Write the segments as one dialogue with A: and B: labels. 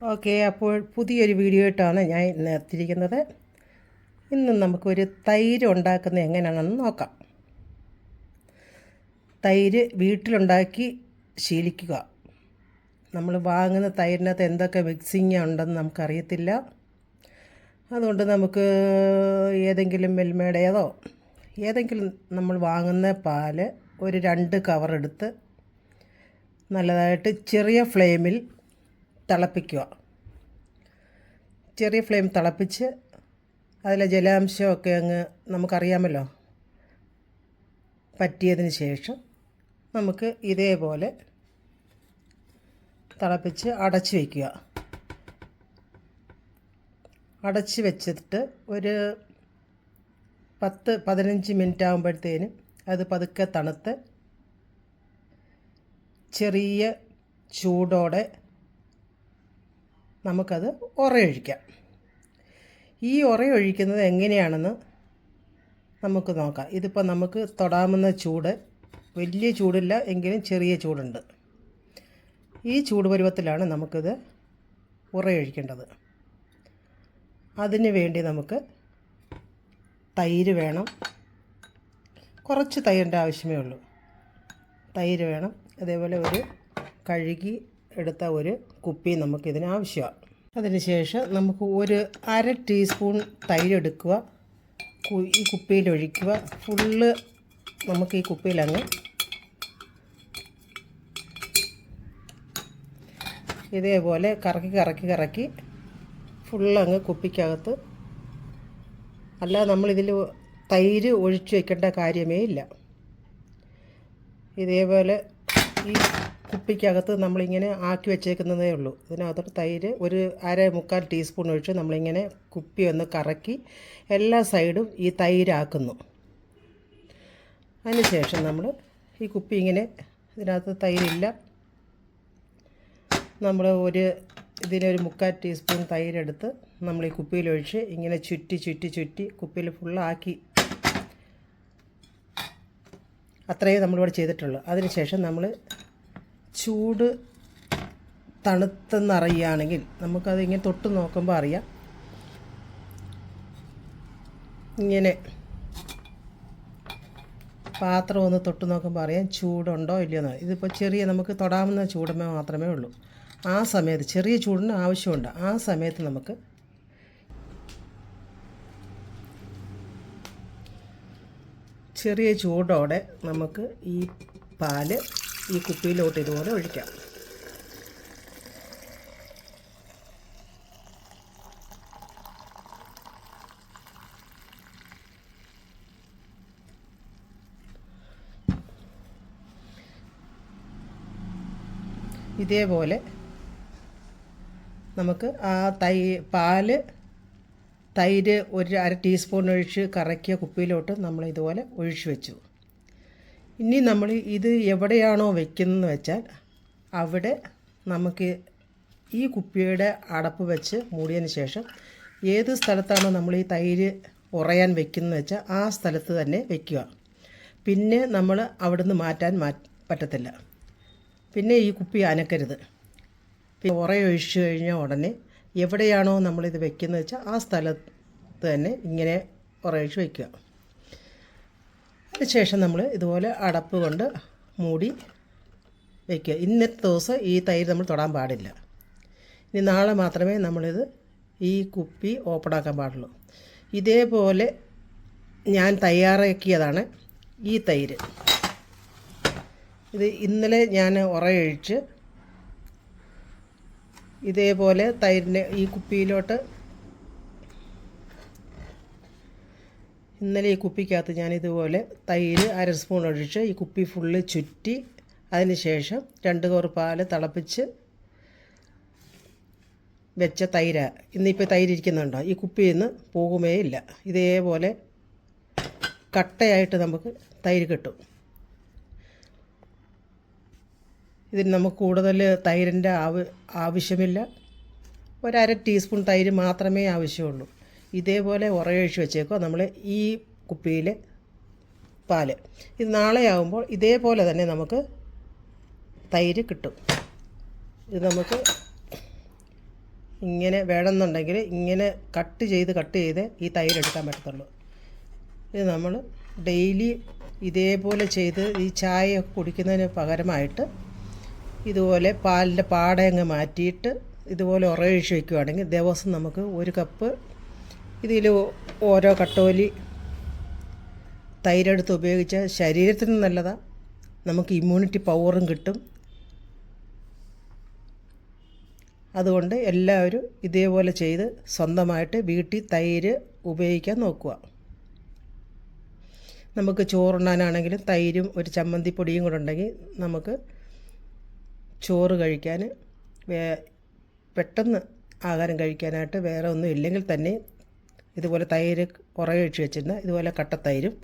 A: Okay, അപ്പോൾ പുതിയൊരു video ആയിട്ടാണ് ഞാൻ ഇന്ന് എത്തിയിരിക്കുന്നത്. ഇന്ന് നമുക്കൊരു തൈര് ഉണ്ടാക്കുന്നത് എങ്ങനെയാണെന്ന് നോക്കാം. തൈര് വീട്ടിലുണ്ടാക്കി ശീലിക്കുക. നമ്മൾ വാങ്ങുന്ന തൈരിനകത്ത് എന്തൊക്കെ മിക്സിങ് ഉണ്ടെന്ന് നമുക്കറിയത്തില്ല. അതുകൊണ്ട് നമുക്ക് ഏതെങ്കിലും മിൽമയുടേതോ ഏതെങ്കിലും നമ്മൾ വാങ്ങുന്ന പാല് ഒരു 2 കവറെടുത്ത് നല്ലതായിട്ട് ചെറിയ ഫ്ലെയിമിൽ തിളപ്പിക്കുക. ചെറിയ ഫ്ലെയിം തിളപ്പിച്ച് അതിലെ ജലാംശമൊക്കെ അങ്ങ് നമുക്കറിയാമല്ലോ പറ്റിയതിന് ശേഷം നമുക്ക് ഇതേപോലെ തിളപ്പിച്ച് അടച്ച് വയ്ക്കുക. അടച്ച് വെച്ചിട്ട് ഒരു 10-15 മിനിറ്റ് ആകുമ്പോഴത്തേനും അത് പതുക്കെ തണുത്ത് ചെറിയ ചൂടോടെ നമുക്കത് ഉറയൊഴിക്കാം. ഈ ഉറയൊഴിക്കുന്നത് എങ്ങനെയാണെന്ന് നമുക്ക് നോക്കാം. ഇതിപ്പോൾ നമുക്ക് തൊടാവുന്ന ചൂട്, വലിയ ചൂടില്ല എങ്കിലും ചെറിയ ചൂടുണ്ട്. ഈ ചൂട് പരുവത്തിലാണ് നമുക്കിത് ഉറയൊഴിക്കേണ്ടത്. അതിന് വേണ്ടി നമുക്ക് തൈര് വേണം. കുറച്ച് തൈരിൻ്റെ ആവശ്യമേ ഉള്ളൂ. തൈര് വേണം. അതേപോലെ ഒരു കഴുകി എടുത്ത ഒരു കുപ്പി നമുക്കിതിന് ആവശ്യമാണ്. അതിനുശേഷം നമുക്ക് ഒരു 1/2 ടീസ്പൂൺ തൈര് എടുക്കുക, ഈ കുപ്പിയിലൊഴിക്കുക. ഫുള്ള് നമുക്ക് ഈ കുപ്പിയിലങ്ങ് ഇതേപോലെ കറക്കി ഫുള്ളങ്ങ് കുപ്പിക്കകത്ത്. അല്ലാതെ നമ്മളിതിൽ തൈര് ഒഴിച്ച് വയ്ക്കേണ്ട കാര്യമേ ഇല്ല. ഇതേപോലെ ഈ കുപ്പിക്കകത്ത് നമ്മളിങ്ങനെ ആക്കി വെച്ചേക്കുന്നതേ ഉള്ളൂ. ഇതിനകത്തോട്ട് തൈര് ഒരു 1/4 ടീസ്പൂൺ ഒഴിച്ച് നമ്മളിങ്ങനെ കുപ്പി ഒന്ന് കറക്കി എല്ലാ സൈഡും ഈ തൈരാക്കുന്നു. അതിനുശേഷം നമ്മൾ ഈ കുപ്പി ഇങ്ങനെ, ഇതിനകത്ത് തൈരില്ല, നമ്മൾ ഇതിനൊരു 1/4 ടീസ്പൂൺ തൈരെടുത്ത് നമ്മൾ ഈ കുപ്പിയിലൊഴിച്ച് ഇങ്ങനെ ചുറ്റി കുപ്പിയിൽ ഫുള്ളാക്കി. അത്രയും നമ്മളിവിടെ ചെയ്തിട്ടുള്ളൂ. അതിനുശേഷം നമ്മൾ ചൂട് തണുത്തെന്നറിയുകയാണെങ്കിൽ നമുക്കത് ഇങ്ങനെ തൊട്ട് നോക്കുമ്പോൾ അറിയാം. ഇങ്ങനെ പാത്രം ഒന്ന് തൊട്ട് നോക്കുമ്പോൾ അറിയാം ചൂടുണ്ടോ ഇല്ലയോ എന്ന്. ഇതിപ്പോൾ ചെറിയ നമുക്ക് തൊടാവുന്ന ചൂടുമേ മാത്രമേ ഉള്ളൂ. ആ സമയത്ത് ചെറിയ ചൂടിന് ആവശ്യമുണ്ട്. ആ സമയത്ത് നമുക്ക് ചെറിയ ചൂടോടെ നമുക്ക് ഈ പാല് ഈ കുപ്പിയിലോട്ട് ഇതുപോലെ ഒഴിക്കാം. ഇതേപോലെ നമുക്ക് ആ തൈര് ഒരു 1/2 ടീസ്പൂൺ ഒഴിച്ച് കറക്കിയ കുപ്പിയിലോട്ട് നമ്മൾ ഇതുപോലെ ഒഴിച്ചു വെച്ചു. ഇനി നമ്മൾ ഇത് എവിടെയാണോ വയ്ക്കുന്നതെന്ന് വെച്ചാൽ അവിടെ നമുക്ക് ഈ കുപ്പിയുടെ അടപ്പ് വെച്ച് മൂടിയതിന് ശേഷം ഏത് സ്ഥലത്താണോ നമ്മൾ ഈ തൈര് ഉറയാൻ വെക്കുന്നതെന്ന് വെച്ചാൽ ആ സ്ഥലത്ത് തന്നെ വയ്ക്കുക. പിന്നെ നമ്മൾ അവിടുന്ന് മാറ്റാൻ പറ്റത്തില്ല. പിന്നെ ഈ കുപ്പി അനക്കരുത്. പിന്നെ ഉറയൊഴിച്ച് കഴിഞ്ഞാൽ ഉടനെ എവിടെയാണോ നമ്മളിത് വെക്കുന്നത് വെച്ചാൽ ആ സ്ഥലത്ത് തന്നെ ഇങ്ങനെ ഉറയൊഴിച്ച് വയ്ക്കുക. അതിനുശേഷം നമ്മൾ ഇതുപോലെ അടപ്പ് കൊണ്ട് മൂടി വയ്ക്കുക. ഇന്നത്തെ ദിവസം ഈ തൈര് നമ്മൾ തൊടാൻ പാടില്ല. ഇനി നാളെ മാത്രമേ നമ്മളിത് ഈ കുപ്പി ഓപ്പണാക്കാൻ പാടുള്ളൂ. ഇതേപോലെ ഞാൻ തയ്യാറാക്കിയതാണ് ഈ തൈര്. ഇത് ഇന്നലെ ഞാൻ ഉറയൊഴിച്ച് ഇതേപോലെ തൈരിനെ ഈ കുപ്പിയിലോട്ട്, ഇന്നലെ ഈ കുപ്പിക്കകത്ത് ഞാനിതുപോലെ തൈര് 1/2 സ്പൂൺ ഒഴിച്ച് ഈ കുപ്പി ഫുള്ള് ചുറ്റി, അതിന് ശേഷം 2 കവർ പാല് തിളപ്പിച്ച് വെച്ച തൈര. ഇന്നിപ്പോൾ തൈരിരിക്കുന്നുണ്ടോ, ഈ കുപ്പിയിൽ നിന്ന് പോകുമേ ഇല്ല. ഇതേപോലെ കട്ടയായിട്ട് നമുക്ക് തൈര് കിട്ടും. ഇതിന് നമുക്ക് കൂടുതൽ തൈരിൻ്റെ ആവശ്യമില്ല. ഒരു 1/2 ടീസ്പൂൺ തൈര് മാത്രമേ ആവശ്യമുള്ളൂ. ഇതേപോലെ ഉറയൊഴിച്ച് വെച്ചേക്കുക നമ്മൾ ഈ കുപ്പിയിലെ പാല്. ഇത് നാളെ ആകുമ്പോൾ ഇതേപോലെ തന്നെ നമുക്ക് തൈര് കിട്ടും. ഇത് നമുക്ക് ഇങ്ങനെ വേണമെന്നുണ്ടെങ്കിൽ ഇങ്ങനെ കട്ട് ചെയ്ത് ഈ തൈര് എടുക്കാൻ പറ്റത്തുള്ളൂ. ഇത് നമ്മൾ ഡെയിലി ഇതേപോലെ ചെയ്ത് ഈ ചായ കുടിക്കുന്നതിന് പകരമായിട്ട് ഇതുപോലെ പാലിൻ്റെ പാടയങ്ങ് മാറ്റിയിട്ട് ഇതുപോലെ ഉറയൊഴിച്ച് വയ്ക്കുകയാണെങ്കിൽ ദിവസം നമുക്ക് 1 കപ്പ് ഇതിൽ ഓരോ കട്ടോലി തൈരെടുത്ത് ഉപയോഗിച്ചാൽ ശരീരത്തിന് നല്ലതാണ്, നമുക്ക് ഇമ്മ്യൂണിറ്റി പവറും കിട്ടും. അതുകൊണ്ട് എല്ലാവരും ഇതേപോലെ ചെയ്ത് സ്വന്തമായിട്ട് വീട്ടിൽ തൈര് ഉപയോഗിക്കാൻ നോക്കുക. നമുക്ക് ചോറുണ്ണാനാണെങ്കിലും തൈരും ഒരു ചമ്മന്തിപ്പൊടിയും കൂടെ ഉണ്ടെങ്കിൽ നമുക്ക് ചോറ് കഴിക്കാൻ പെട്ടെന്ന് ആഹാരം കഴിക്കാനായിട്ട് വേറെ ഒന്നും ഇല്ലെങ്കിൽ തന്നെ ഇതുപോലെ തൈര് ഉറയൊഴിച്ച് വെച്ചിരുന്ന ഇതുപോലെ കട്ടത്തൈരും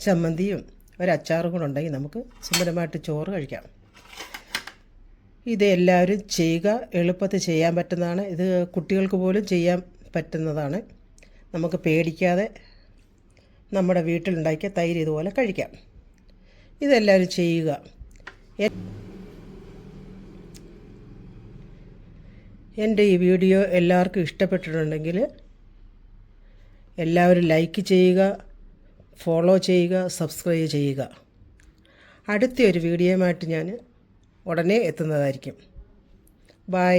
A: ചമ്മന്തിയും ഒരച്ചാറും കൂടെ ഉണ്ടെങ്കിൽ നമുക്ക് സുന്ദരമായിട്ട് ചോറ് കഴിക്കാം. ഇത് എല്ലാവരും ചെയ്യുക. എളുപ്പത്തിൽ ചെയ്യാൻ പറ്റുന്നതാണ്. ഇത് കുട്ടികൾക്ക് പോലും ചെയ്യാൻ പറ്റുന്നതാണ്. നമുക്ക് പേടിക്കാതെ നമ്മുടെ വീട്ടിലുണ്ടാക്കിയ തൈര് ഇതുപോലെ കഴിക്കാം. ഇതെല്ലാവരും ചെയ്യുക. എൻ്റെ ഈ വീഡിയോ എല്ലാവർക്കും ഇഷ്ടപ്പെട്ടിട്ടുണ്ടെങ്കിൽ എല്ലാവരും ലൈക്ക് ചെയ്യുക, ഫോളോ ചെയ്യുക, സബ്സ്ക്രൈബ് ചെയ്യുക. അടുത്ത ഒരു വീഡിയോയുമായിട്ട് ഞാൻ ഉടനെ എത്തുന്നതായിരിക്കും. ബൈ.